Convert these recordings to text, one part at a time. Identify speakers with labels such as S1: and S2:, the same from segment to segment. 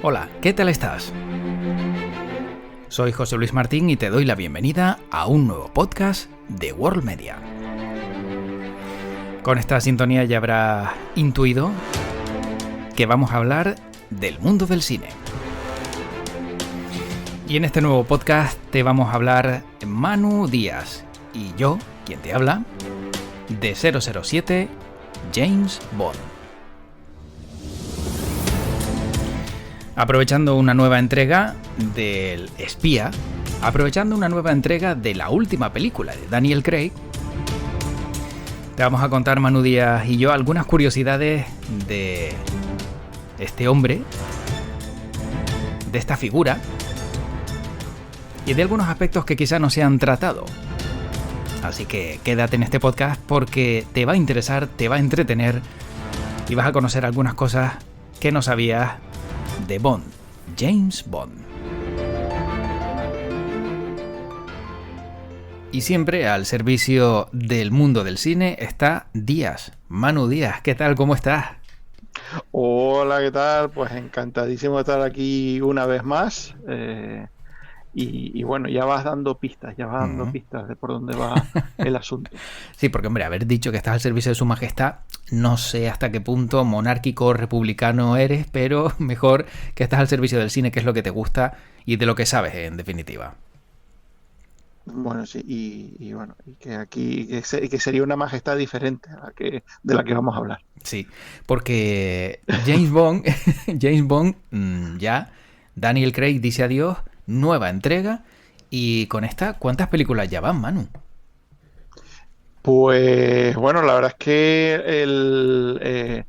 S1: Hola, ¿qué tal estás? Soy José Luis Martín y te doy la bienvenida a un nuevo podcast de World Media. Con esta sintonía ya habrás intuido que vamos a hablar del mundo del cine. Y en este nuevo podcast te vamos a hablar Manu Díaz y yo, quien te habla, de 007 James Bond. Aprovechando una nueva entrega del espía, aprovechando una nueva entrega de la última película de Daniel Craig, te vamos a contar, Manu Díaz y yo, algunas curiosidades de este hombre, de esta figura, y de algunos aspectos que quizá no se han tratado. Así que quédate en este podcast porque te va a interesar, te va a entretener y vas a conocer algunas cosas que no sabías de Bond, James Bond. Y siempre al servicio del mundo del cine está Díaz, Manu Díaz. ¿Qué tal? ¿Cómo estás?
S2: Hola, ¿qué tal? Pues encantadísimo de estar aquí una vez más. Y bueno, ya vas dando pistas, de por dónde va el asunto.
S1: Sí, porque hombre, haber dicho que estás al servicio de su majestad, no sé hasta qué punto monárquico o republicano eres, pero mejor que estás al servicio del cine, que es lo que te gusta y de lo que sabes, en definitiva.
S2: Bueno, sí, y bueno, y que aquí que sería una majestad diferente de la que vamos a hablar.
S1: Sí, porque James Bond, ya, Daniel Craig dice adiós, nueva entrega, y con esta, ¿cuántas películas ya van, Manu?
S2: Pues bueno, la verdad es que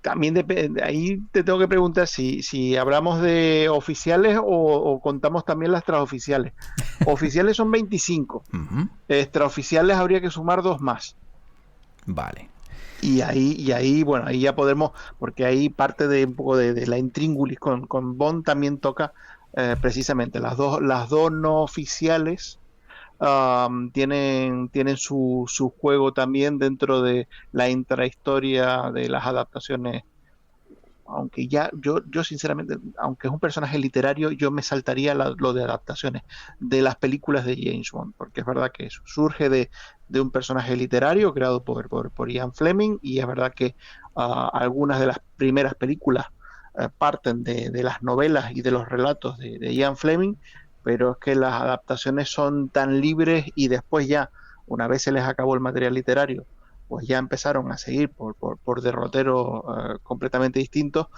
S2: también depende, ahí te tengo que preguntar si hablamos de oficiales o contamos también las extraoficiales. Oficiales son 25,
S1: Uh-huh.
S2: extraoficiales habría que sumar 2 más.
S1: Vale.
S2: Bueno, ahí ya podemos, porque ahí parte de un poco de la intríngulis con Bond también toca precisamente las dos no oficiales. Tienen su juego también dentro de la intrahistoria de las adaptaciones. Aunque yo sinceramente, aunque es un personaje literario, yo me saltaría lo de adaptaciones de las películas de James Bond, porque es verdad que eso surge de un personaje literario creado por Ian Fleming, y es verdad que algunas de las primeras películas parten de las novelas y de los relatos de Ian Fleming, pero es que las adaptaciones son tan libres y después ya, una vez se les acabó el material literario, pues ya empezaron a seguir por derroteros completamente distintos,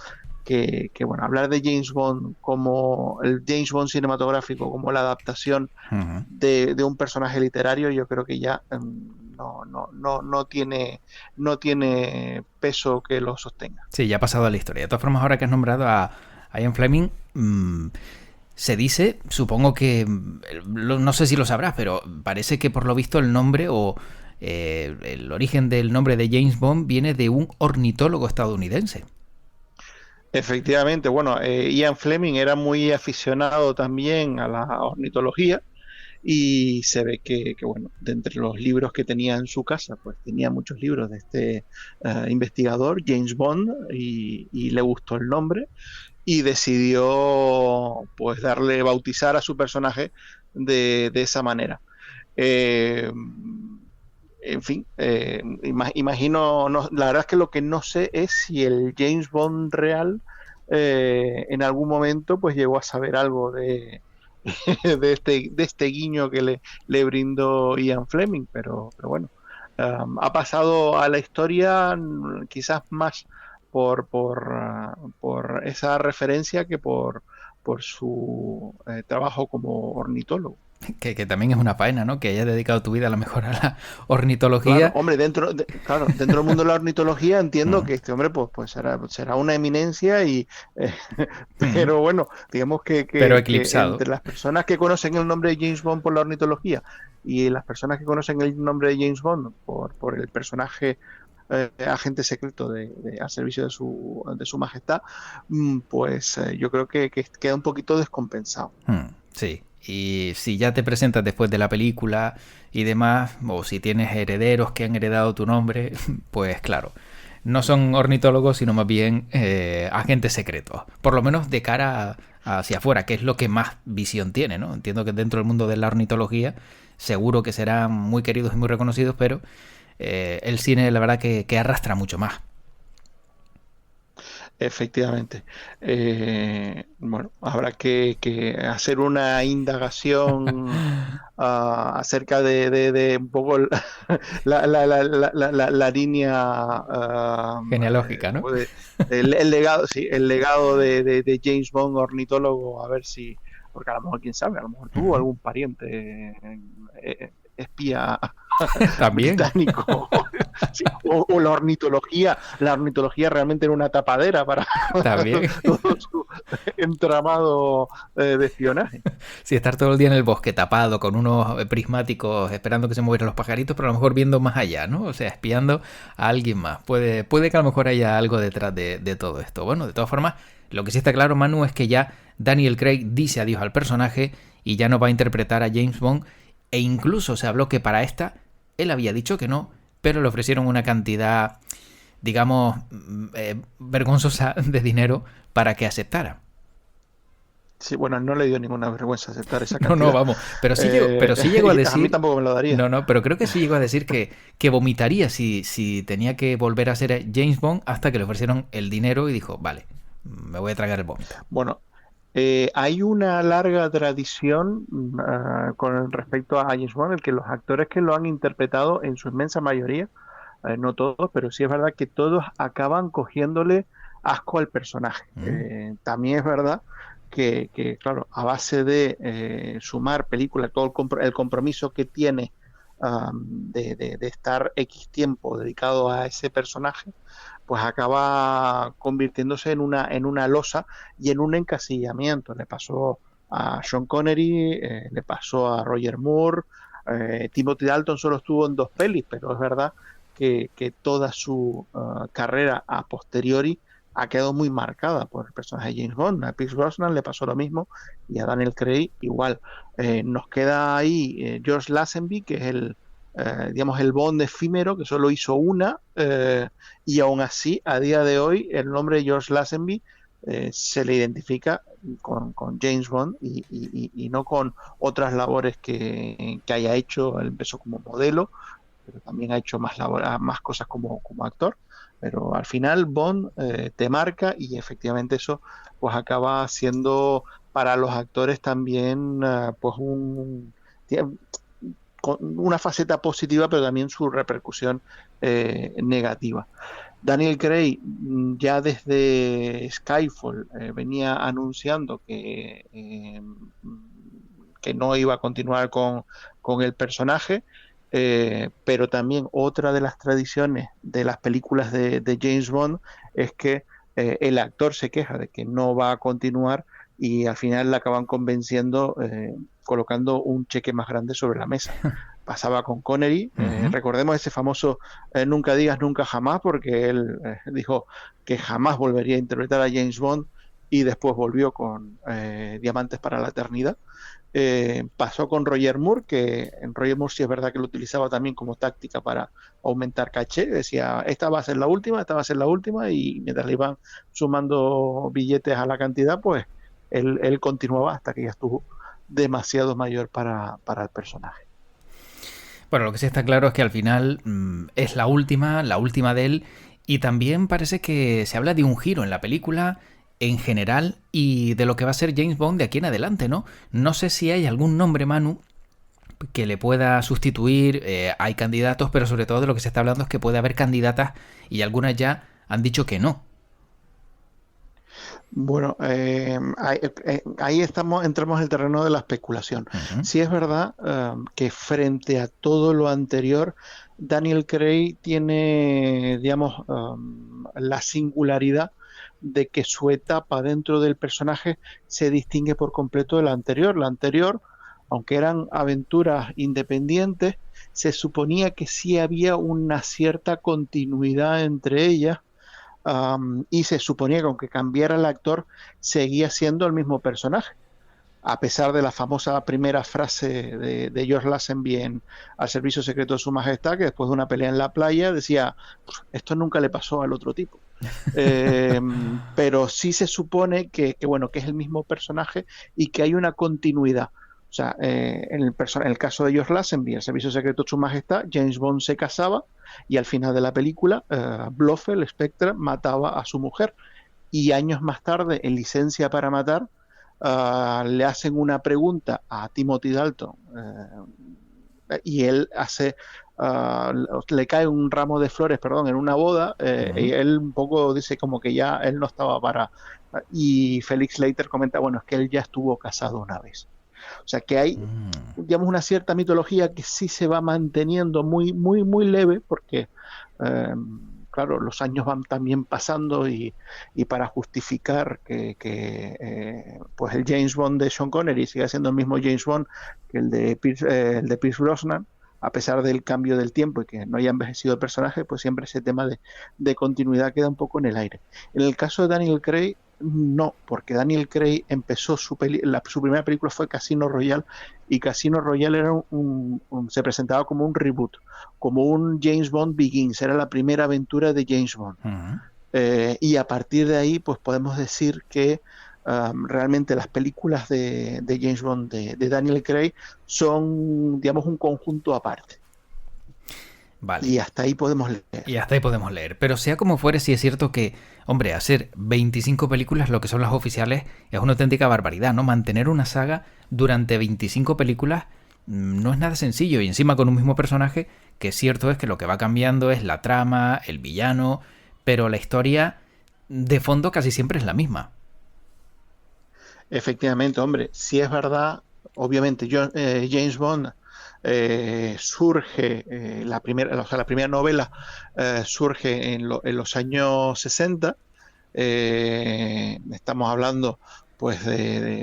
S2: bueno, hablar de James Bond como el James Bond cinematográfico, como la adaptación
S1: Uh-huh.
S2: de un personaje literario, yo creo que ya no tiene peso que lo sostenga.
S1: Sí, ya ha pasado a la historia. De todas formas, ahora que has nombrado a Ian Fleming, se dice, supongo que, no sé si lo sabrás, pero parece que por lo visto el nombre o el origen del nombre de James Bond viene de un ornitólogo estadounidense.
S2: Efectivamente, bueno, Ian Fleming era muy aficionado también a la ornitología, y se ve bueno, de entre los libros que tenía en su casa, pues tenía muchos libros de este investigador, James Bond, y le gustó el nombre y decidió pues bautizar a su personaje de esa manera. Eh, en fin, imagino, la verdad es que lo que no sé es si el James Bond real en algún momento pues llegó a saber algo de este guiño que le brindó Ian Fleming, pero bueno, ha pasado a la historia quizás más por esa referencia que por su trabajo como ornitólogo.
S1: Que también es una faena, ¿no? Que hayas dedicado tu vida a lo mejor a la
S2: Claro,
S1: ornitología.
S2: hombre, claro, dentro del mundo de la ornitología entiendo
S1: Uh-huh.
S2: que este hombre pues será una eminencia, eh,
S1: Uh-huh.
S2: pero bueno, digamos
S1: Pero
S2: que
S1: eclipsado.
S2: entre las personas que conocen el nombre de James Bond por la ornitología y las personas que conocen el nombre de James Bond por el personaje agente secreto al servicio de su majestad, pues yo creo que queda un poquito descompensado.
S1: Sí. Y si ya te presentas después de la película y demás, o si tienes herederos que han heredado tu nombre, pues claro, no son ornitólogos, sino más bien agentes secretos. Por lo menos de cara hacia afuera, que es lo que más visión tiene, ¿no? Entiendo que dentro del mundo de la ornitología seguro que serán muy queridos y muy reconocidos, pero el cine la verdad que arrastra mucho más.
S2: Efectivamente. Bueno, habrá que hacer una indagación acerca de un poco la línea,
S1: Genealógica, ¿no?
S2: el legado, sí, el legado de James Bond, ornitólogo, a ver si, porque a lo mejor, quién sabe, a lo mejor tuvo algún pariente espía
S1: También.
S2: británico. Sí, o la ornitología realmente era una tapadera para
S1: También.
S2: todo su entramado de espionaje.
S1: Sí, estar todo el día en el bosque tapado con unos prismáticos esperando que se movieran los pajaritos, pero a lo mejor viendo más allá, ¿no? O sea, espiando a alguien más. Puede que a lo mejor haya algo detrás de todo esto. Bueno, de todas formas, lo que sí está claro, Manu, es que ya Daniel Craig dice adiós al personaje y ya no va a interpretar a James Bond, e incluso se habló que para esta él había dicho que no, pero le ofrecieron una cantidad, digamos, vergonzosa de dinero para que aceptara.
S2: Sí, bueno, no le dio ninguna vergüenza aceptar esa
S1: No, no,
S2: cantidad.
S1: vamos, pero sí llegó a
S2: A mí
S1: decir,
S2: tampoco me lo daría.
S1: no, no, pero creo que sí llegó a decir que vomitaría si tenía que volver a ser James Bond hasta que le ofrecieron el dinero y dijo, vale, me voy a tragar el vómito.
S2: Bueno, hay una larga tradición con respecto a James Bond, el que los actores que lo han interpretado en su inmensa mayoría, no todos, pero sí es verdad que todos acaban cogiéndole asco al personaje. También es verdad claro, a base de sumar películas, todo el compromiso que tiene de estar X tiempo dedicado a ese personaje, pues acaba convirtiéndose en una losa y en un encasillamiento. Le pasó a Sean Connery, le pasó a Roger Moore, Timothy Dalton solo estuvo en 2 pelis, pero es verdad que toda su carrera a posteriori ha quedado muy marcada por el personaje de James Bond. A Pierce Brosnan le pasó lo mismo y a Daniel Craig igual. Nos queda ahí George Lazenby, que es digamos, el Bond efímero, que solo hizo una, y aún así, a día de hoy, el nombre de George Lazenby se le identifica con James Bond y no con otras labores que haya hecho. Él empezó como modelo, pero también ha hecho más cosas como actor. Pero al final Bond te marca y efectivamente eso pues acaba siendo para los actores también pues una faceta positiva, pero también su repercusión negativa. Daniel Craig ya desde Skyfall venía anunciando que no iba a continuar con el personaje, pero también otra de las tradiciones de las películas de James Bond es que el actor se queja de que no va a continuar y al final le acaban convenciendo colocando un cheque más grande sobre la mesa. Pasaba con Connery, recordemos ese famoso nunca digas nunca jamás, porque él dijo que jamás volvería a interpretar a James Bond y después volvió con Diamantes para la Eternidad. Pasó con Roger Moore, que en Roger Moore sí es verdad que lo utilizaba también como táctica para aumentar caché, decía esta va a ser la última, esta va a ser la última, y mientras le iban sumando billetes a la cantidad, pues él continuaba hasta que ya estuvo demasiado mayor para el personaje.
S1: Bueno, lo que sí está claro es que al final es la última de él, y también parece que se habla de un giro en la película en general y de lo que va a ser James Bond de aquí en adelante, ¿no? No sé si hay algún nombre, Manu, que le pueda sustituir. Hay candidatos, pero sobre todo de lo que se está hablando es que puede haber candidatas y algunas ya han dicho que no.
S2: Bueno, ahí entramos en el terreno de la especulación. Sí es verdad que frente a todo lo anterior, Daniel Craig tiene, digamos, la singularidad de que su etapa dentro del personaje se distingue por completo de la anterior. La anterior, aunque eran aventuras independientes, se suponía que sí había una cierta continuidad entre ellas. Y se suponía que aunque cambiara el actor, seguía siendo el mismo personaje. a pesar de la famosa primera frase de George Lazenby en Al servicio secreto de su majestad, que después de una pelea en la playa decía, esto nunca le pasó al otro tipo. Eh, pero sí se supone bueno, que es el mismo personaje y que hay una continuidad. O sea, en el caso de George Lazenby, el servicio secreto de su majestad, James Bond se casaba y al final de la película, Blofeld, Spectre, mataba a su mujer. Y años más tarde, en Licencia para Matar, le hacen una pregunta a Timothy Dalton, y él le cae un ramo de flores, perdón, en una boda, y él un poco dice como que ya él no estaba para... Y Felix Leiter comenta, bueno, es que él ya estuvo casado una vez. O sea que hay, digamos, una cierta mitología que sí se va manteniendo muy, muy, muy leve, porque claro, los años van también pasando y para justificar que pues el James Bond de Sean Connery siga siendo el mismo James Bond que el de Pierce Brosnan, a pesar del cambio del tiempo y que no haya envejecido el personaje, pues siempre ese tema de continuidad queda un poco en el aire. En el caso de Daniel Craig, no, porque Daniel Craig empezó su primera película fue Casino Royale, y Casino Royale era se presentaba como un reboot, como un James Bond Begins, era la primera aventura de James Bond. Y a partir de ahí, pues podemos decir que realmente las películas de James Bond de Daniel Craig son, digamos, un conjunto aparte.
S1: Vale.
S2: Y hasta ahí podemos leer.
S1: Y hasta ahí podemos leer. Pero sea como fuere, sí es cierto que, hombre, hacer 25 películas, lo que son las oficiales, es una auténtica barbaridad, ¿no? Mantener una saga durante 25 películas no es nada sencillo. Y encima con un mismo personaje, que cierto es que lo que va cambiando es la trama, el villano, pero la historia de fondo casi siempre es la misma.
S2: Efectivamente, hombre, si es verdad, obviamente James Bond surge, la primera novela surge en los años 60, estamos hablando pues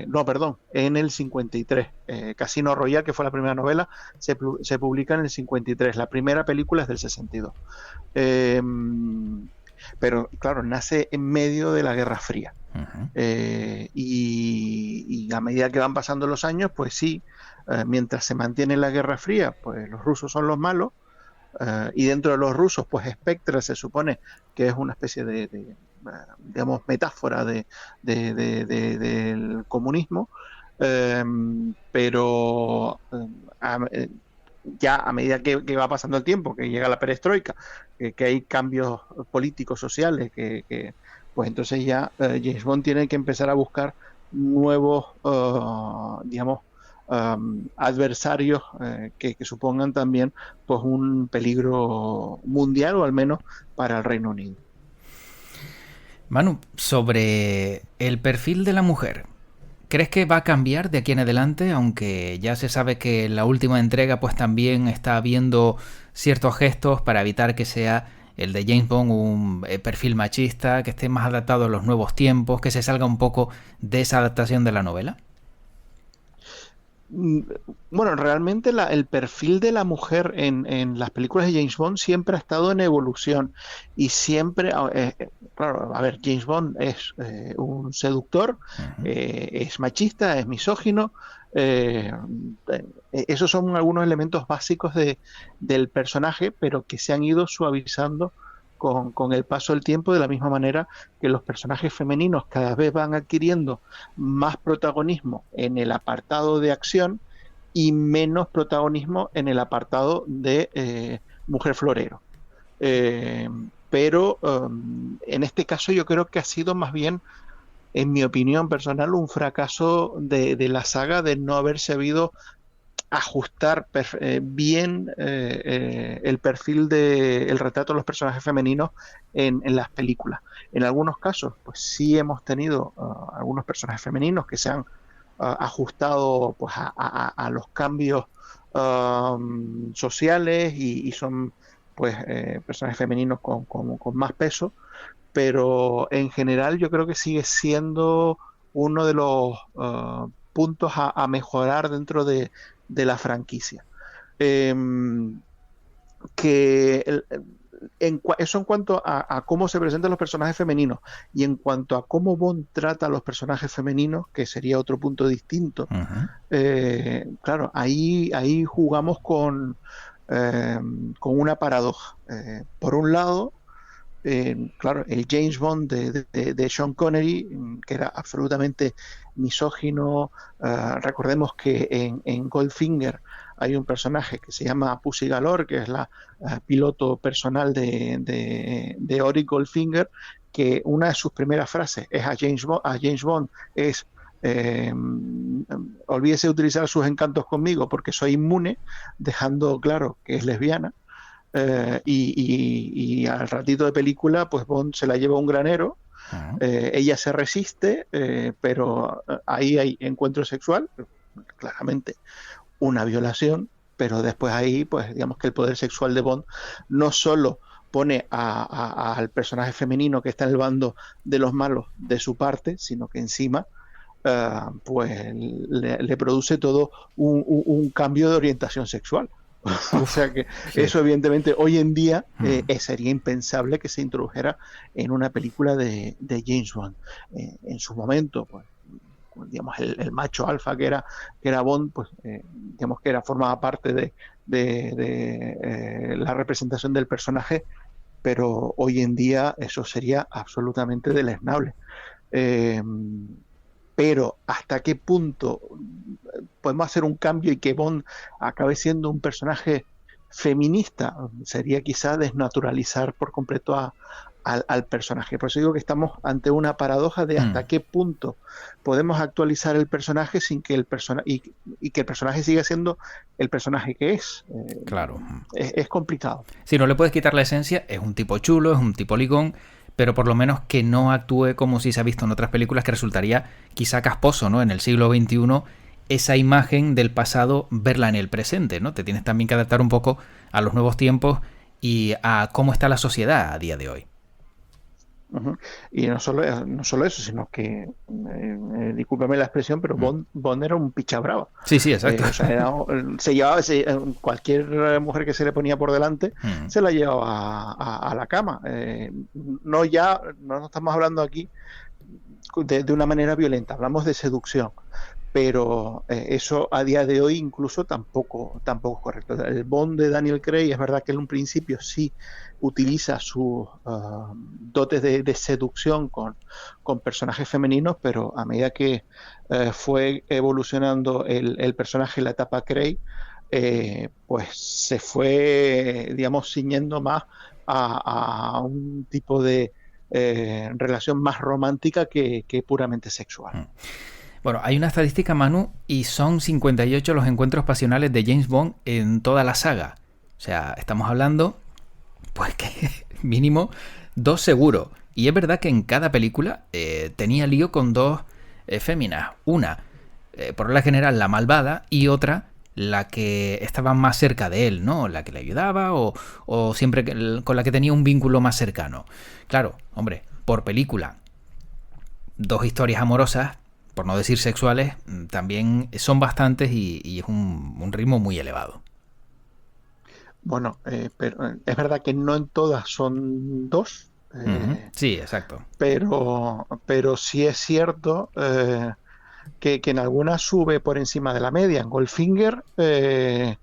S2: no, perdón, en el 53. Casino Royale, que fue la primera novela, se publica en el 53, la primera película es del 62. Pero claro, nace en medio de la Guerra Fría. Y a medida que van pasando los años, pues sí, mientras se mantiene la Guerra Fría, pues los rusos son los malos, y dentro de los rusos, pues Spectre se supone que es una especie de digamos, metáfora del comunismo, pero ya a medida que va pasando el tiempo, que llega la perestroika, que hay cambios políticos, sociales, pues entonces ya James Bond tiene que empezar a buscar nuevos, digamos, adversarios que supongan también pues un peligro mundial, o al menos para el Reino Unido.
S1: Manu, sobre el perfil de la mujer, ¿crees que va a cambiar de aquí en adelante? Aunque ya se sabe que en la última entrega pues también está habiendo ciertos gestos para evitar que sea el de James Bond un perfil machista, que esté más adaptado a los nuevos tiempos, que se salga un poco de esa adaptación de la novela.
S2: Bueno, realmente el perfil de la mujer en las películas de James Bond siempre ha estado en evolución, y siempre, claro, a ver, James Bond es un seductor, es machista, es misógino, esos son algunos elementos básicos del personaje, pero que se han ido suavizando con el paso del tiempo, de la misma manera que los personajes femeninos cada vez van adquiriendo más protagonismo en el apartado de acción y menos protagonismo en el apartado de mujer florero. Pero en este caso yo creo que ha sido más bien, en mi opinión personal, un fracaso de la saga de no haber sabido ajustar bien el perfil el retrato de los personajes femeninos en las películas. En algunos casos, pues sí hemos tenido algunos personajes femeninos que se han ajustado pues a los cambios sociales, y son pues personajes femeninos con más peso, pero en general yo creo que sigue siendo uno de los puntos a mejorar dentro de la franquicia. Que eso en cuanto a cómo se presentan los personajes femeninos, y en cuanto a cómo Bond trata a los personajes femeninos, que sería otro punto distinto. Claro, ahí jugamos con una paradoja. Por un lado, claro, el James Bond de Sean Connery, que era absolutamente misógino. Recordemos que en Goldfinger hay un personaje que se llama Pussy Galore, que es la piloto personal de Auric Goldfinger, que una de sus primeras frases es a James Bond es olvídese de utilizar sus encantos conmigo porque soy inmune, dejando claro que es lesbiana. Y al ratito de película, pues Bond se la lleva a un granero. Ella se resiste, pero ahí hay encuentro sexual, claramente una violación, pero después ahí, pues digamos que el poder sexual de Bond no solo pone al personaje femenino que está en el bando de los malos de su parte, sino que encima pues le produce todo un cambio de orientación sexual. O sea que sí. Eso evidentemente hoy en día sería impensable que se introdujera en una película de James Bond. En su momento, pues digamos el macho alfa que era Bond, pues digamos que formaba parte de la representación del personaje, pero hoy en día eso sería absolutamente deleznable. Pero hasta qué punto podemos hacer un cambio y que Bond acabe siendo un personaje feminista, sería quizá desnaturalizar por completo al personaje. Por eso digo que estamos ante una paradoja de hasta qué punto podemos actualizar el personaje sin que el personaje y que el personaje siga siendo el personaje que es.
S1: Claro.
S2: Es complicado.
S1: Si no le puedes quitar la esencia, es un tipo chulo, es un tipo ligón, pero por lo menos que no actúe como si se ha visto en otras películas, que resultaría quizá casposo, ¿no? En el siglo XXI, esa imagen del pasado, verla en el presente, ¿no? Te tienes también que adaptar un poco a los nuevos tiempos y a cómo está la sociedad a día de hoy.
S2: Y no solo eso, sino que, discúlpame la expresión, pero Bond era un pichabrava.
S1: Sí, exacto.
S2: O sea, cualquier mujer que se le ponía por delante, se la llevaba a la cama. No estamos hablando aquí de una manera violenta, hablamos de seducción. Pero eso a día de hoy incluso tampoco es correcto. El Bond de Daniel Craig es verdad que en un principio sí utiliza sus dotes de seducción con personajes femeninos, pero a medida que fue evolucionando el personaje en la etapa Craig, pues se fue, digamos, ciñendo más a un tipo de relación más romántica que puramente sexual.
S1: Bueno, hay una estadística, Manu, y son 58 los encuentros pasionales de James Bond en toda la saga. O sea, estamos hablando, pues que mínimo 2 seguro. Y es verdad que en cada película tenía lío con 2 féminas. Una, por regla general, la malvada, y otra, la que estaba más cerca de él, ¿no? La que le ayudaba o siempre con la que tenía un vínculo más cercano. Claro, hombre, por película, 2 historias amorosas, por no decir sexuales, también son bastantes y es un ritmo muy elevado.
S2: Bueno, pero es verdad que no en todas son 2.
S1: Sí, exacto.
S2: Pero sí es cierto que en algunas sube por encima de la media. En Goldfinger
S1: se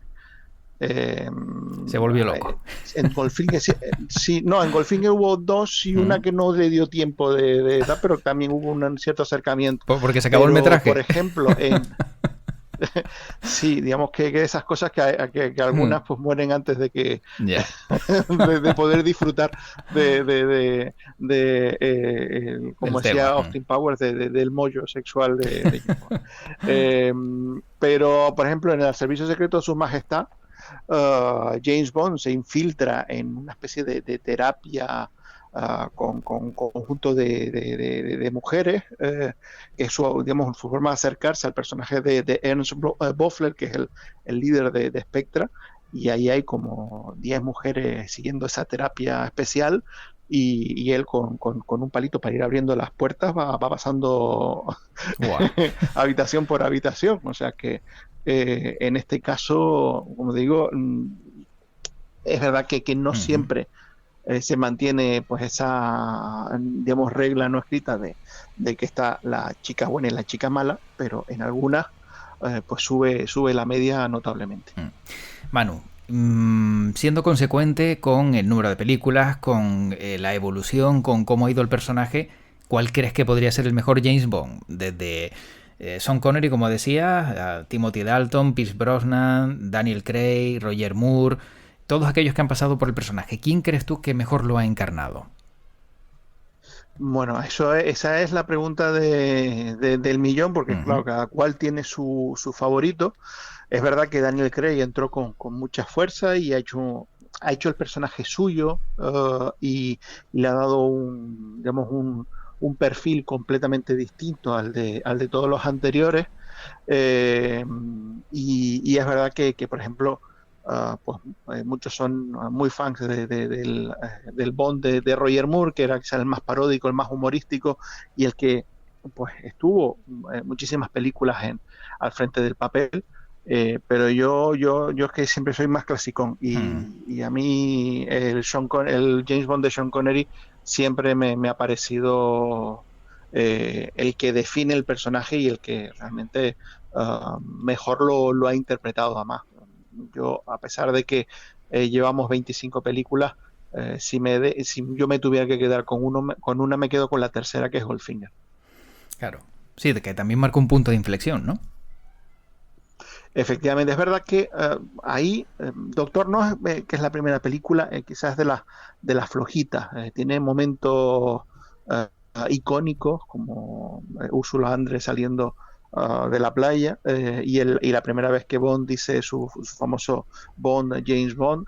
S1: volvió loco.
S2: En Goldfinger sí, no, en Goldfinger hubo 2 y una que no le dio tiempo de edad, pero también hubo un cierto acercamiento.
S1: Porque se acabó el metraje.
S2: Por ejemplo, sí, digamos que esas cosas que algunas pues mueren antes de que de poder disfrutar como decía Austin Powers, del mollo sexual de pero por ejemplo en el Servicio Secreto de Su Majestad, James Bond se infiltra en una especie de terapia con conjunto de mujeres, que es su forma de acercarse al personaje de Ernst Boffler, que es el líder de Spectra, y ahí hay como 10 mujeres siguiendo esa terapia especial, y él con un palito para ir abriendo las puertas va pasando habitación por habitación. O sea que en este caso, como digo, es verdad que no siempre se mantiene pues esa, digamos, regla no escrita de que está la chica buena y la chica mala, pero en algunas pues sube la media notablemente.
S1: Manu, siendo consecuente con el número de películas, con la evolución, con cómo ha ido el personaje, ¿cuál crees que podría ser el mejor James Bond? Desde Sean Connery, como decía, a Timothy Dalton, Pierce Brosnan, Daniel Craig, Roger Moore, todos aquellos que han pasado por el personaje. ¿Quién crees tú que mejor lo ha encarnado?
S2: Bueno, esa es la pregunta del millón, porque claro, cada cual tiene su favorito. Es verdad que Daniel Craig entró con mucha fuerza y ha hecho el personaje suyo, y le ha dado digamos, un perfil completamente distinto al de todos los anteriores. Eh, y es verdad que, por ejemplo, pues muchos son muy fans del Bond de Roger Moore, que era quizá el más paródico, el más humorístico y el que pues estuvo muchísimas películas al frente del papel. Pero yo es que siempre soy más clasicón, y a mí el James Bond de Sean Connery siempre me ha parecido el que define el personaje y el que realmente mejor lo ha interpretado. Además, yo, a pesar de que llevamos 25 películas, si yo me tuviera que quedar con una, me quedo con la tercera, que es Goldfinger.
S1: Claro. Sí, de que también marca un punto de inflexión, ¿no?
S2: Efectivamente, es verdad que ahí Doctor No, que es la primera película, quizás de las flojitas, tiene momentos icónicos, como Úrsula Andrés saliendo de la playa, y la primera vez que Bond dice su famoso Bond, James Bond.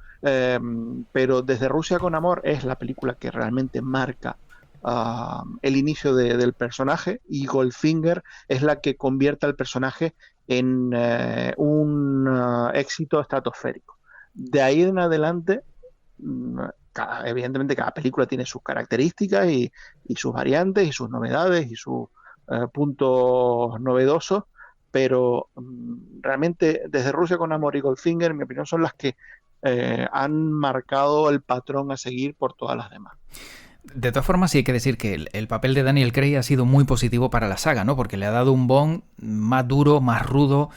S2: Pero Desde Rusia con Amor es la película que realmente marca el inicio del personaje, y Goldfinger es la que convierte al personaje en un éxito estratosférico. De ahí en adelante, evidentemente cada película tiene sus características y sus variantes y sus novedades y sus puntos novedosos, pero realmente Desde Rusia con Amor y Goldfinger, en mi opinión, son las que han marcado el patrón a seguir por todas las demás.
S1: De todas formas, sí hay que decir que el papel de Daniel Craig ha sido muy positivo para la saga, ¿no? Porque le ha dado un Bond más duro, más rudo,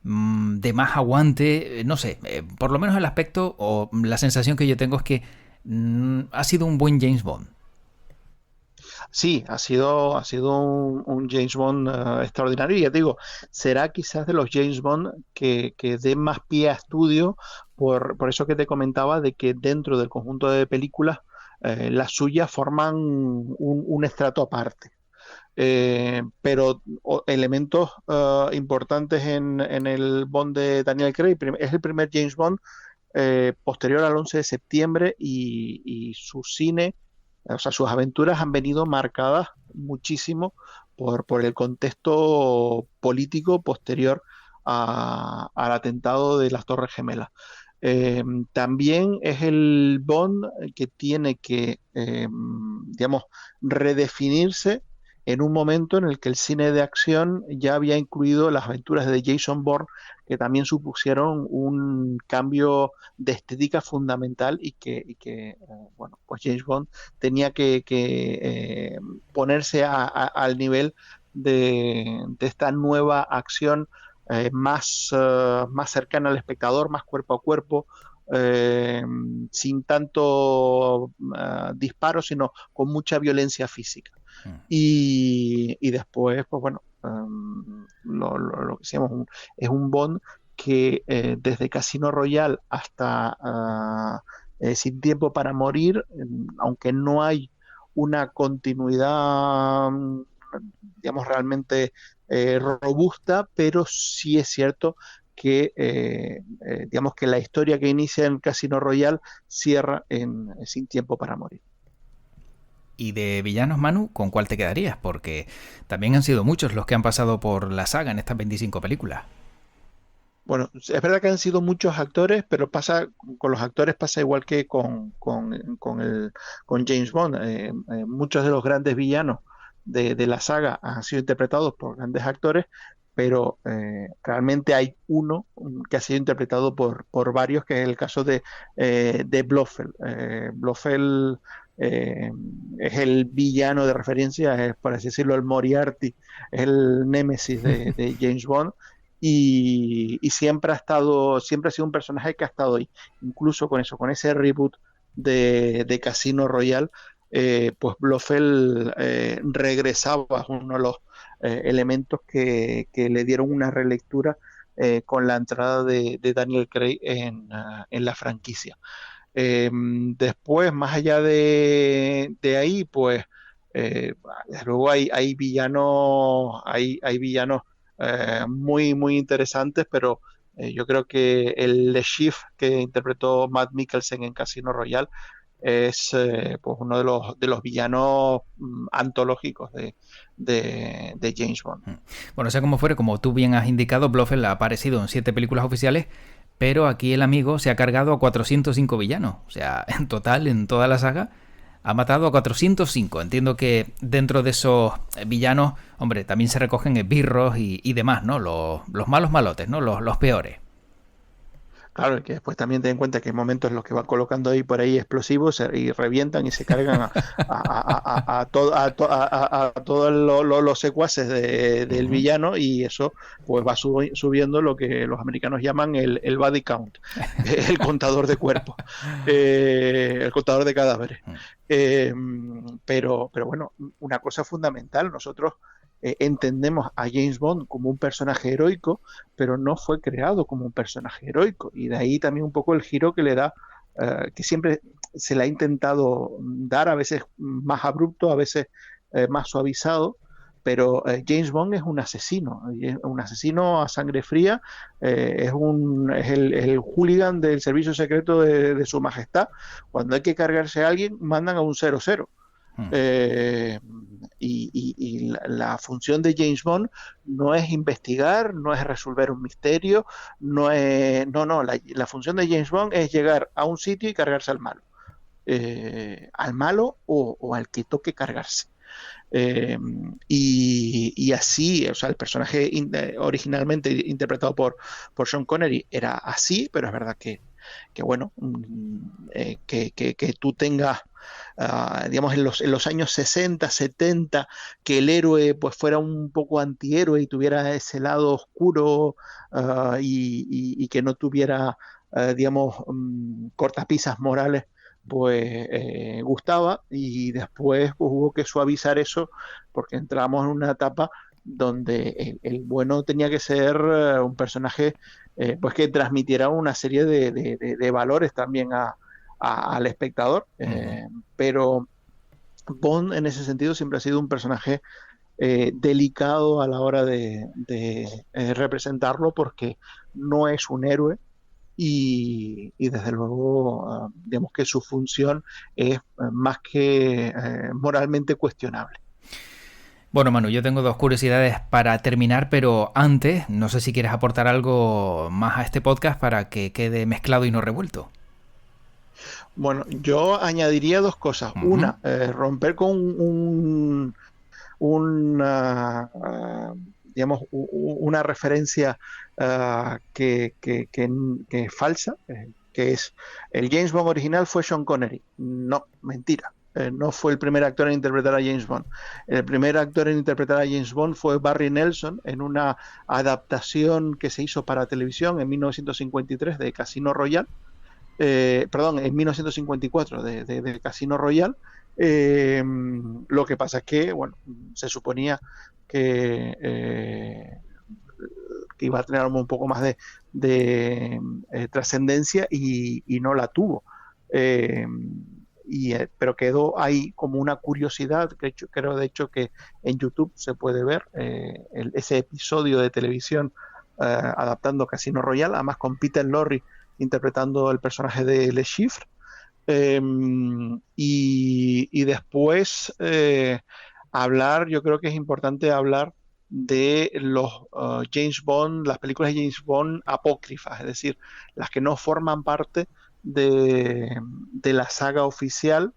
S1: de más aguante, no sé, por lo menos el aspecto o la sensación que yo tengo es que ha sido un buen James Bond.
S2: Sí, ha sido un James Bond extraordinario, y ya te digo, será quizás de los James Bond que dé más pie a estudio, por eso que te comentaba de que dentro del conjunto de películas las suyas forman un estrato aparte. Pero elementos importantes en el Bond de Daniel Craig: es el primer James Bond posterior al 11 de septiembre, y su cine, o sea, sus aventuras han venido marcadas muchísimo por el contexto político posterior al atentado de las Torres Gemelas. También es el Bond que tiene que, digamos, redefinirse en un momento en el que el cine de acción ya había incluido las aventuras de Jason Bourne, que también supusieron un cambio de estética fundamental, y que bueno, pues James Bond tenía que ponerse al nivel de esta nueva acción, más cercana al espectador, más cuerpo a cuerpo, eh, sin tanto disparo, sino con mucha violencia física. Y después, pues bueno, lo que decíamos, es un Bond que desde Casino Royale hasta Sin Tiempo para Morir, aunque no hay una continuidad, digamos, realmente robusta, pero sí es cierto que, digamos, que la historia que inicia en Casino Royale cierra en Sin Tiempo para Morir.
S1: Y de villanos, Manu, ¿con cuál te quedarías? Porque también han sido muchos los que han pasado por la saga en estas 25 películas.
S2: Bueno, es verdad que han sido muchos actores, pero con los actores pasa igual que con James Bond. Muchos de los grandes villanos de la saga han sido interpretados por grandes actores, pero realmente hay uno que ha sido interpretado por varios, que es el caso de Blofeld. Blofeld es el villano de referencia, es, por así decirlo, el Moriarty, es el némesis de James Bond. Y siempre ha sido un personaje que ha estado ahí, incluso con eso, con ese reboot de Casino Royale, pues Blofeld regresaba, uno de los elementos que le dieron una relectura con la entrada de Daniel Craig en la franquicia. Después, más allá de ahí, pues desde luego hay villanos, hay villanos muy, muy interesantes, pero yo creo que el Le Chiffre que interpretó Matt Mikkelsen en Casino Royale es pues uno de los villanos antológicos de James Bond.
S1: Bueno, sea como fuere, como tú bien has indicado, Blofeld ha aparecido en 7 películas oficiales, pero aquí el amigo se ha cargado a 405 villanos. O sea, en total, en toda la saga, ha matado a 405. Entiendo que dentro de esos villanos, hombre, también se recogen esbirros y demás, ¿no? Los malos malotes, ¿no? Los peores.
S2: Claro, que después también ten en cuenta que hay momentos en los que van colocando ahí por ahí explosivos y revientan y se cargan a todos los secuaces del villano, y eso pues va subiendo lo que los americanos llaman el body count, el contador de cuerpos, el contador de cadáveres. Eh, pero bueno, una cosa fundamental, nosotros entendemos a James Bond como un personaje heroico, pero no fue creado como un personaje heroico, y de ahí también un poco el giro que le da, que siempre se le ha intentado dar, a veces más abrupto, a veces más suavizado, pero James Bond es un asesino a sangre fría, es el hooligan del servicio secreto de su majestad. Cuando hay que cargarse a alguien, mandan a un 00. Eh, y la función de James Bond no es investigar, no es resolver un misterio, no, la función de James Bond es llegar a un sitio y cargarse al malo o al que toque cargarse. Y así, o sea, el personaje originalmente interpretado por Sean Connery era así, pero es verdad que bueno, que tú tengas, digamos, en los años 60, 70, que el héroe pues fuera un poco antihéroe y tuviera ese lado oscuro, y que no tuviera, digamos, cortapisas morales, pues gustaba, y después pues, hubo que suavizar eso porque entramos en una etapa donde el bueno tenía que ser un personaje pues que transmitiera una serie de valores también al espectador, pero Bond en ese sentido siempre ha sido un personaje delicado a la hora de representarlo, porque no es un héroe, y desde luego digamos que su función es más que moralmente cuestionable.
S1: Bueno, Manu, yo tengo 2 curiosidades para terminar, pero antes, no sé si quieres aportar algo más a este podcast para que quede mezclado y no revuelto.
S2: Bueno, yo añadiría 2 cosas. Una, romper con una, digamos, una referencia que es falsa, que es el James Bond original fue Sean Connery. No, mentira. No fue el primer actor en interpretar a James Bond. El primer actor en interpretar a James Bond fue Barry Nelson en una adaptación que se hizo para televisión en 1953 de Casino Royale. Perdón, en 1954 de Casino Royale. Lo que pasa es que, bueno, se suponía que iba a tener un poco más de trascendencia, y no la tuvo. Pero quedó ahí como una curiosidad, que creo de hecho que en YouTube se puede ver ese episodio de televisión adaptando Casino Royale, además con Peter Lorre interpretando el personaje de Le Chiffre. Y después yo creo que es importante hablar de los James Bond, las películas de James Bond apócrifas, es decir, las que no forman parte de la saga oficial,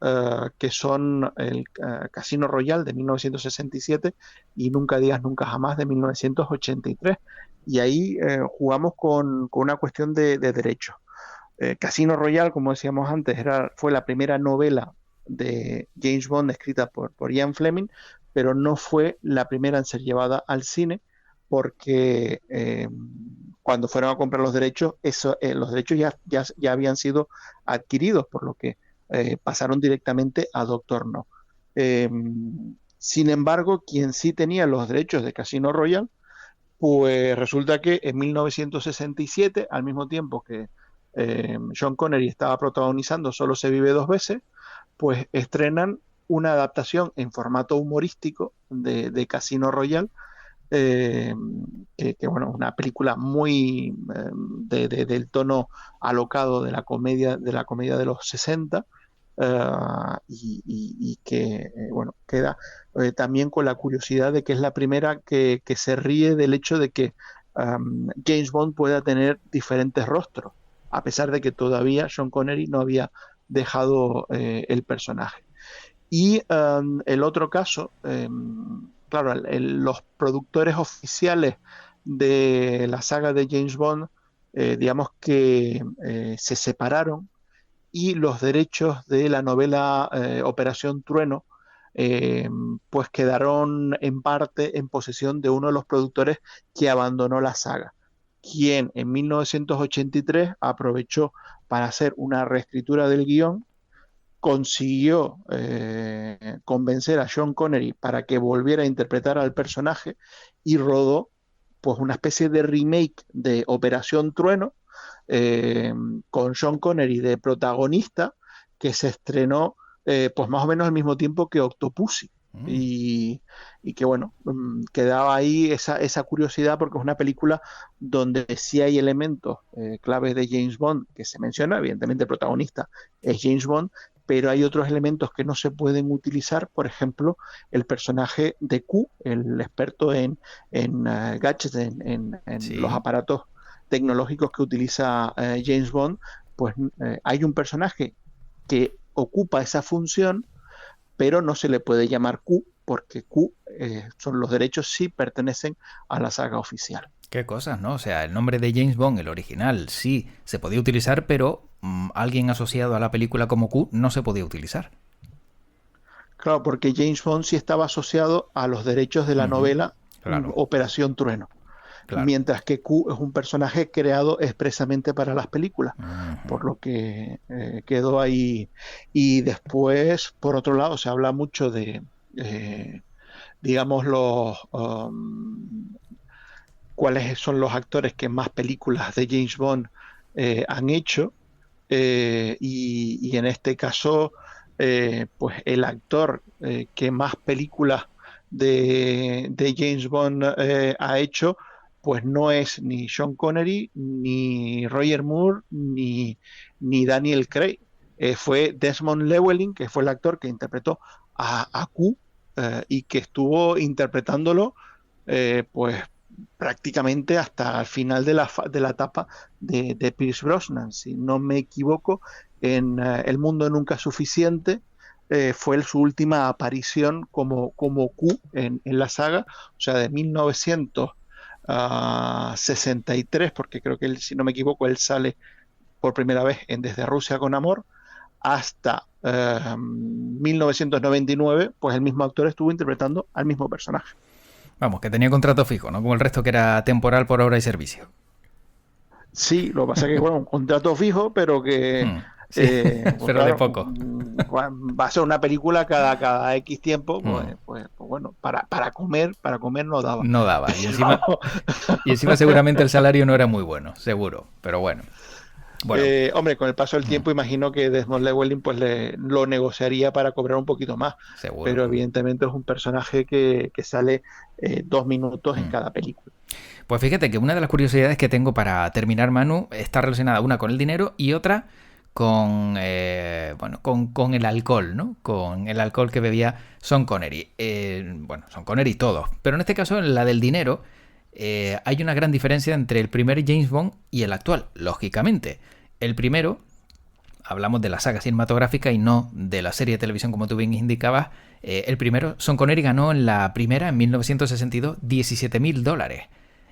S2: que son el Casino Royale de 1967 y Nunca digas nunca jamás de 1983. Y ahí jugamos con una cuestión de derechos. Casino Royale, como decíamos antes, fue la primera novela de James Bond escrita por Ian Fleming, pero no fue la primera en ser llevada al cine, porque cuando fueron a comprar los derechos, los derechos ya habían sido adquiridos, por lo que pasaron directamente a Doctor No. Sin embargo, quien sí tenía los derechos de Casino Royale, pues resulta que en 1967, al mismo tiempo que Sean Connery estaba protagonizando Solo se vive dos veces, pues estrenan una adaptación en formato humorístico de Casino Royale, bueno, una película muy del tono alocado de la comedia de los 60, y que, bueno, queda también con la curiosidad de que es la primera que se ríe del hecho de que James Bond pueda tener diferentes rostros, a pesar de que todavía Sean Connery no había dejado el personaje. Y el otro caso, claro, los productores oficiales de la saga de James Bond, digamos que se separaron, y los derechos de la novela Operación Trueno, pues quedaron en parte en posesión de uno de los productores que abandonó la saga, quien en 1983 aprovechó para hacer una reescritura del guión, consiguió convencer a Sean Connery para que volviera a interpretar al personaje, y rodó pues una especie de remake de Operación Trueno, con Sean Connery de protagonista, que se estrenó pues más o menos al mismo tiempo que Octopussy. Y que bueno, quedaba ahí esa curiosidad, porque es una película donde sí hay elementos claves de James Bond que se menciona. Evidentemente el protagonista es James Bond, pero hay otros elementos que no se pueden utilizar. Por ejemplo, el personaje de Q, el experto en gadgets, en
S1: Sí.
S2: los aparatos tecnológicos que utiliza James Bond. Pues hay un personaje que ocupa esa función, pero no se le puede llamar Q, porque Q son los derechos, sí pertenecen a la saga oficial.
S1: Qué cosas, ¿no? O sea, el nombre de James Bond, el original, sí se podía utilizar, pero alguien asociado a la película como Q no se podía utilizar.
S2: Claro, porque James Bond sí estaba asociado a los derechos de la novela
S1: Claro,
S2: Operación Trueno,
S1: claro.
S2: mientras que Q es un personaje creado expresamente para las películas, por lo que quedó ahí. Y después, por otro lado, se habla mucho de, digamos, cuáles son los actores que más películas de James Bond han hecho, y en este caso, pues el actor que más películas de James Bond ha hecho, pues no es ni Sean Connery, ni Roger Moore, ni Daniel Craig. Fue Desmond Llewellyn, que fue el actor que interpretó a Q, y que estuvo interpretándolo pues prácticamente hasta el final de la etapa de Pierce Brosnan. Si no me equivoco, en El mundo nunca es suficiente fue su última aparición como Q en la saga, o sea, de 1963, porque creo que él, si no me equivoco, él sale por primera vez en Desde Rusia con Amor, hasta 1999, pues el mismo actor estuvo interpretando al mismo personaje.
S1: Vamos, que tenía contrato fijo, ¿no? Como el resto, que era temporal por obra y servicio.
S2: Sí, lo que pasa es que, bueno, un contrato fijo, pero que
S1: Sí,
S2: pues
S1: pero de
S2: claro,
S1: poco.
S2: va a ser una película cada X tiempo,
S1: Mm.
S2: pues bueno, para comer no daba.
S1: No daba.
S2: Pero,
S1: Y encima seguramente el salario no era muy bueno, seguro. Pero bueno. Bueno.
S2: hombre, con el paso del tiempo imagino que Desmond Llewellyn pues lo negociaría para cobrar un poquito más,
S1: Seguro.
S2: pero evidentemente es un personaje que sale 2 minutos en cada película.
S1: Pues fíjate que una de las curiosidades que tengo para terminar, Manu, está relacionada una con el dinero y otra con, bueno, con el alcohol, ¿no? Con el alcohol que bebía Sean Connery. Bueno, Sean Connery todos, pero en este caso, en la del dinero, hay una gran diferencia entre el primer James Bond y el actual, lógicamente. El primero hablamos de la saga cinematográfica y no de la serie de televisión, como tú bien indicabas. El primero, Sean Connery ganó en la primera, en 1962, $17.000.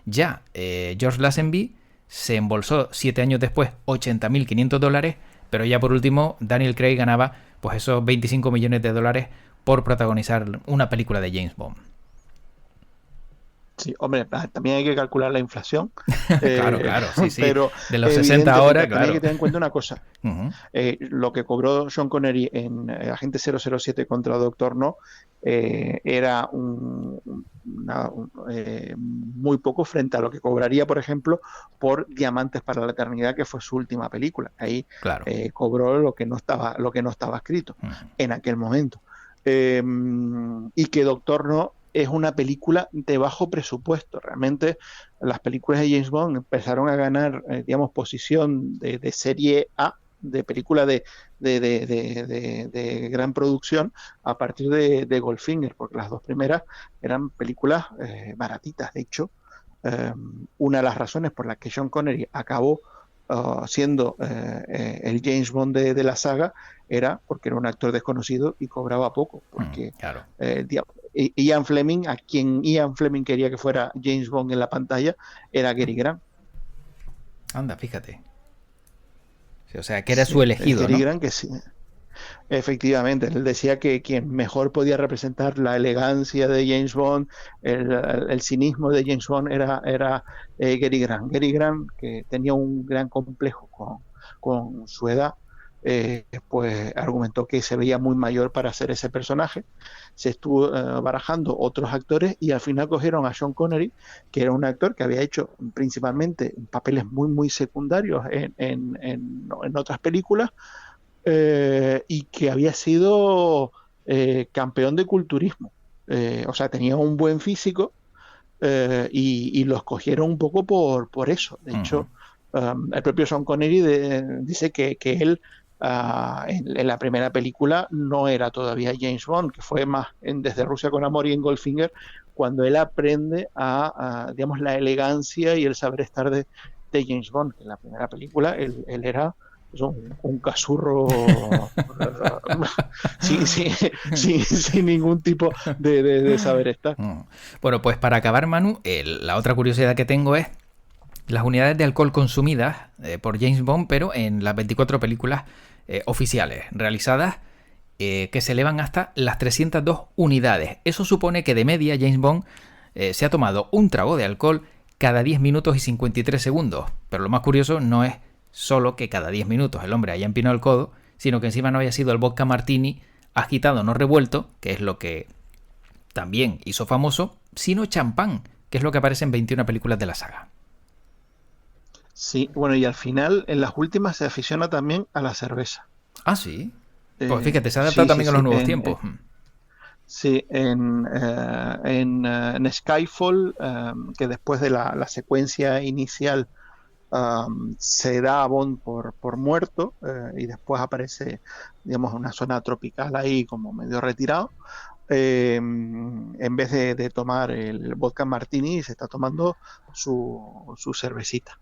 S1: Ya George Lazenby se embolsó 7 años después $80.500, pero ya por último Daniel Craig ganaba pues esos $25 millones por protagonizar una película de James Bond.
S2: Sí, hombre, también hay que calcular la inflación.
S1: Claro, sí.
S2: Pero
S1: de los 60 ahora, claro.
S2: También hay que tener en cuenta una cosa. Lo que cobró Sean Connery en Agente 007 contra Doctor No era muy poco frente a lo que cobraría, por ejemplo, por Diamantes para la Eternidad, que fue su última película. Ahí
S1: claro.
S2: Cobró lo que no estaba escrito en aquel momento. Y que Doctor No es una película de bajo presupuesto. Realmente las películas de James Bond empezaron a ganar, digamos, posición de serie A, de película de gran producción a partir de Goldfinger, porque las dos primeras eran películas baratitas. De hecho, una de las razones por las que Sean Connery acabó siendo el James Bond de la saga era porque era un actor desconocido y cobraba poco, porque
S1: claro.
S2: Ian Fleming, a quien Ian Fleming quería que fuera James Bond en la pantalla, era Cary Grant.
S1: Anda, fíjate. Sí, o sea, que era su elegido,
S2: Cary
S1: ¿no?
S2: Grant, que sí. Efectivamente, él decía que quien mejor podía representar la elegancia de James Bond, el cinismo de James Bond era Cary Grant. Cary Grant, que tenía un gran complejo con su edad, pues argumentó que se veía muy mayor para hacer ese personaje. Se estuvo barajando otros actores y al final cogieron a Sean Connery, que era un actor que había hecho principalmente papeles muy, muy secundarios en otras películas, y que había sido campeón de culturismo. O sea, tenía un buen físico, y lo escogieron un poco por eso. De hecho, el propio Sean Connery dice que él en la primera película no era todavía James Bond, que fue más Desde Rusia con Amor y en Goldfinger, cuando él aprende digamos, la elegancia y el saber estar de James Bond. En la primera película él era un cazurro sin ningún tipo de saber estar.
S1: Bueno, pues para acabar, Manu, la otra curiosidad que tengo es las unidades de alcohol consumidas por James Bond, pero en las 24 películas oficiales realizadas, que se elevan hasta las 302 unidades. Eso supone que de media James Bond se ha tomado un trago de alcohol cada 10 minutos y 53 segundos. Pero lo más curioso no es solo que cada 10 minutos el hombre haya empinado el codo, sino que encima no haya sido el vodka martini agitado, no revuelto, que es lo que también hizo famoso, sino champán, que es lo que aparece en 21 películas de la saga.
S2: Sí, bueno, y al final, en las últimas, se aficiona también a la cerveza.
S1: Ah, sí. Pues fíjate, se ha adaptado también a los nuevos tiempos.
S2: Sí, en Skyfall, que después de la secuencia inicial se da a Bond por muerto, y después aparece, digamos, una zona tropical ahí como medio retirado. En vez de tomar el vodka martini, se está tomando su cervecita.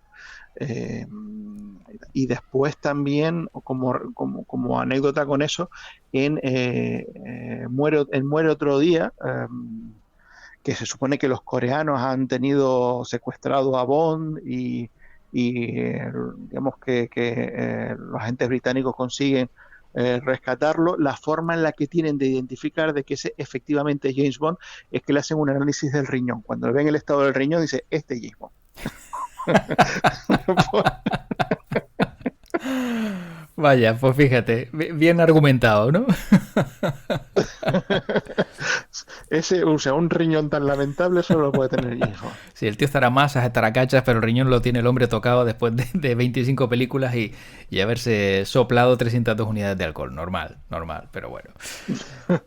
S2: Y después también, como anécdota con eso, en Muere otro día, que se supone que los coreanos han tenido secuestrado a Bond y digamos que los agentes británicos consiguen rescatarlo. La forma en la que tienen de identificar de que ese efectivamente es James Bond es que le hacen un análisis del riñón. Cuando ven el estado del riñón dice, este es James Bond.
S1: Vaya, pues fíjate, bien argumentado, ¿no?
S2: O sea, un riñón tan lamentable solo lo puede tener James Bond.
S1: Sí, el tío estará masas, estará cachas, pero el riñón lo tiene el hombre tocado después de 25 películas y haberse soplado 302 unidades de alcohol. Normal, pero bueno.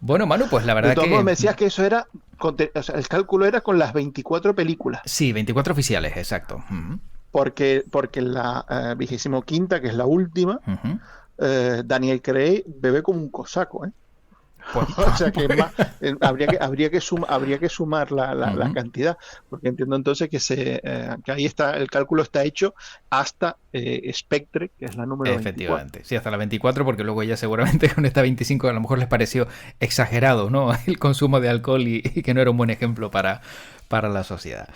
S1: Bueno, Manu, pues la verdad
S2: de todos
S1: que...
S2: modos, me decías que eso era, o sea, el cálculo era con las 24 películas.
S1: Sí, 24 oficiales, exacto.
S2: Porque la 25ª, que es la última, Daniel Craig bebe como un cosaco, ¿eh?
S1: Pues,
S2: O sea que habría que sumar la cantidad, porque entiendo entonces que ahí está, el cálculo está hecho hasta Spectre, que es la número 24.
S1: efectivamente, sí, hasta la 24, porque luego ya seguramente con esta 25 a lo mejor les pareció exagerado, ¿no? El consumo de alcohol y que no era un buen ejemplo para la sociedad.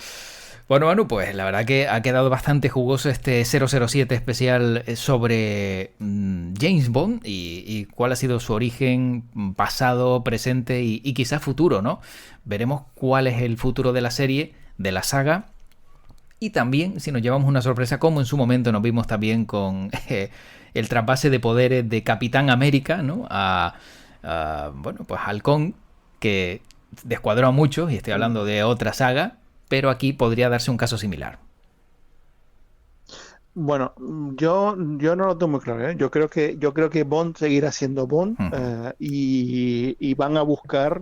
S1: Bueno, Manu, pues la verdad que ha quedado bastante jugoso este 007 especial sobre James Bond y cuál ha sido su origen, pasado, presente y quizás futuro, ¿no? Veremos cuál es el futuro de la serie, de la saga. Y también, si nos llevamos una sorpresa, como en su momento nos vimos también con el trasvase de poderes de Capitán América, ¿no? Bueno, pues Halcón, que descuadró a muchos, y estoy hablando de otra saga, pero aquí podría darse un caso similar.
S2: Bueno, yo no lo tengo muy claro, ¿eh? Yo creo que Bond seguirá siendo Bond, y van a buscar,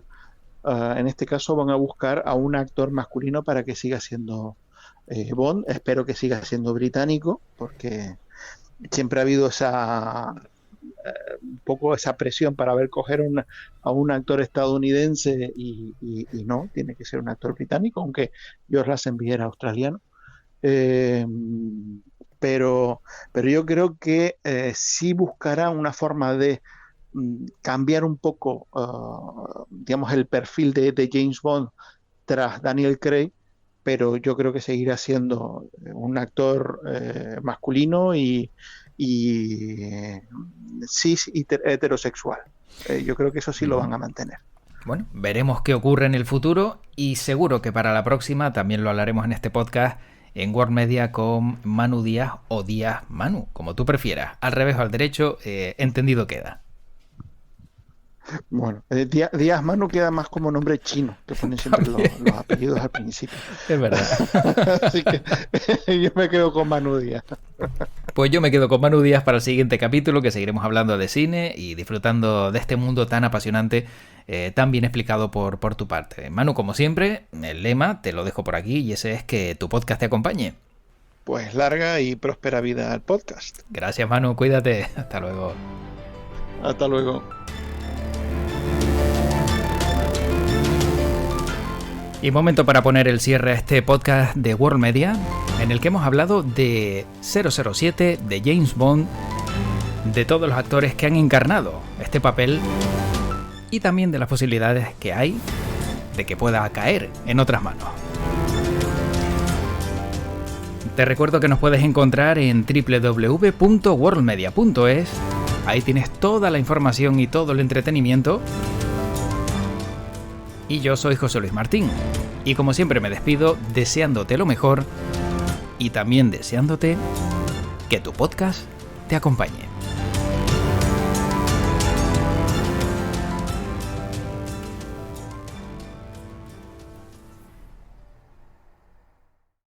S2: en este caso van a buscar a un actor masculino para que siga siendo Bond. Espero que siga siendo británico, porque siempre ha habido un poco esa presión para coger a un actor estadounidense y no, tiene que ser un actor británico, aunque George Lazenby era australiano. Eh, pero yo creo que sí buscará una forma de cambiar un poco, digamos, el perfil de James Bond tras Daniel Craig, pero yo creo que seguirá siendo un actor masculino y cis heterosexual. Yo creo que eso sí lo van a mantener.
S1: Bueno, veremos qué ocurre en el futuro y seguro que para la próxima también lo hablaremos en este podcast en World Media con Manu Díaz o Díaz Manu, como tú prefieras. Al revés o al derecho, entendido queda.
S2: Bueno, Díaz Manu queda más como nombre chino, que ponen siempre los apellidos al principio.
S1: Es verdad.
S2: Así que yo me quedo con Manu Díaz.
S1: Pues yo me quedo con Manu Díaz para el siguiente capítulo, que seguiremos hablando de cine y disfrutando de este mundo tan apasionante, tan bien explicado por tu parte. Manu, como siempre, el lema te lo dejo por aquí y ese es que tu podcast te acompañe.
S2: Pues larga y próspera vida al podcast.
S1: Gracias, Manu, cuídate. Hasta luego.
S2: Hasta luego.
S1: Y momento para poner el cierre a este podcast de World Media, en el que hemos hablado de 007, de James Bond, de todos los actores que han encarnado este papel y también de las posibilidades que hay de que pueda caer en otras manos. Te recuerdo que nos puedes encontrar en www.worldmedia.es. Ahí tienes toda la información y todo el entretenimiento. Y yo soy José Luis Martín. Y como siempre me despido deseándote lo mejor y también deseándote que tu podcast te acompañe.